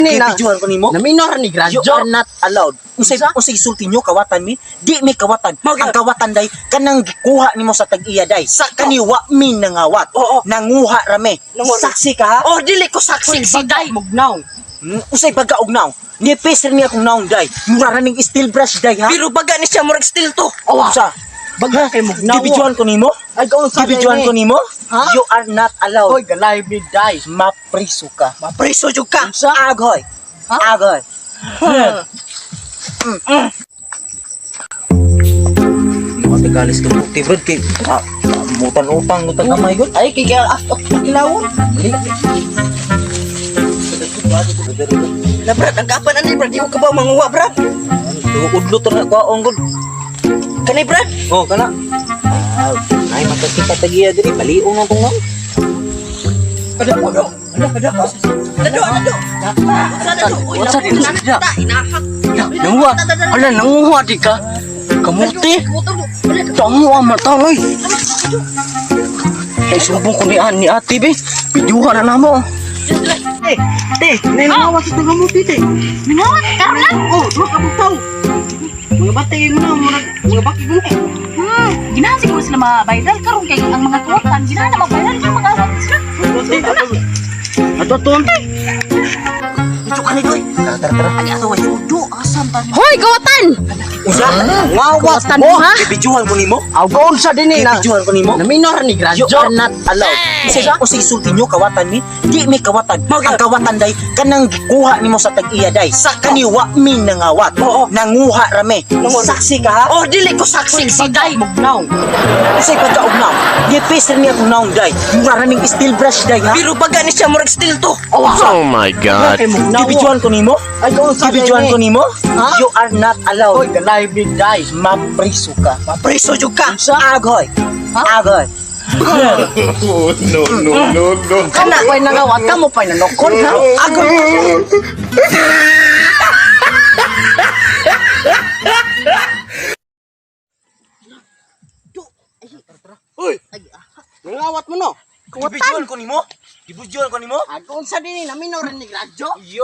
Bijuan ko nimo. Na minor ni You gradyo. are not allowed. Usay sulti nyo kawatan mi. Di mi kawatan. Ang kawatan day kanang gikuha nimo sa tag-iya day. Kaniwa min nangawat. Nanguha rame. Saksi ka ha? Oh, dili ko saksi si day. Mugnaw. Usay baga og naong. Ni peser niya kung naong day. Mura raning steel brush day ha. Pero baga ni siya murag still to. Sa Baga kay mugnaw. Gibijuan ko nimo? Ay gaon sa Gibijuan ko nimo? Ha? You are not allowed. Hoy, galay mi day. Mapriso ka. Mapriso jud ka. Agoy. Ha? Agoy. Matigalis ka po. Tibrod kay mutan utang kamay gud. Ay kaya kilawon. Na brad, ang kapan ani brad, di ko ka ba manguha brad? Udlo to na kwaong gud. Kani brad? Oh, kana. Ay makakita tagiya diri baliong na tong. Kada. Unsa din sa inahak. Nanguha. Ala nanguha di ka. Kamuti. Tango ang mata oy. Ay sumbong ko ni ate be. Biduha na namo. Ninawa sa kamuti te. Minawat ka lang. Oh, duha ka butaw. Mga batay mo na, mga baki mo. Ginahan siguro sila mga viral karon kay ang mga tuwatan ginahan na mag-viral yung mga awat sila. Ato tonte. Ito ka ni doy. Tara. Ani ato way sudo asam ta. Hoy, gawatan! Usa? Ngawat mo, ha? Bijuan ko nimo? Aw gaon sa dinhi na. Bijuan ko nimo? Na minor ni You gradyo. are not allowed. Usay sulti nyo kawatan mi. Di mi kawatan. Ang kawatan day kanang gikuha nimo sa tag-iya day. Kaniwa min nangawat. Nanguha rame. Saksi ka ha? Oh, dili ko saksi si day. Mugnaw. Usay pagkaugnaw. Ni peser niya kung naong day. Mura raning steel brush day ha? Pero baga ni siya murag still to. Oh my God. Gibijuan ko nimo? Ay gaon sa Gibijuan ko nimo? Ha? You are not Hoy, allowed. galay mi day. Mapriso ka. Mapriso jud ka. Agoy. Agoy. No. Kana koy nangawat ka mo pa nanokon ha. Agoy. Hoy. Nangawat mo no. Gibijuan ko nimo? Gibijuan ko nimo? Agon sa dinhi na minor ni gradyo. Yo.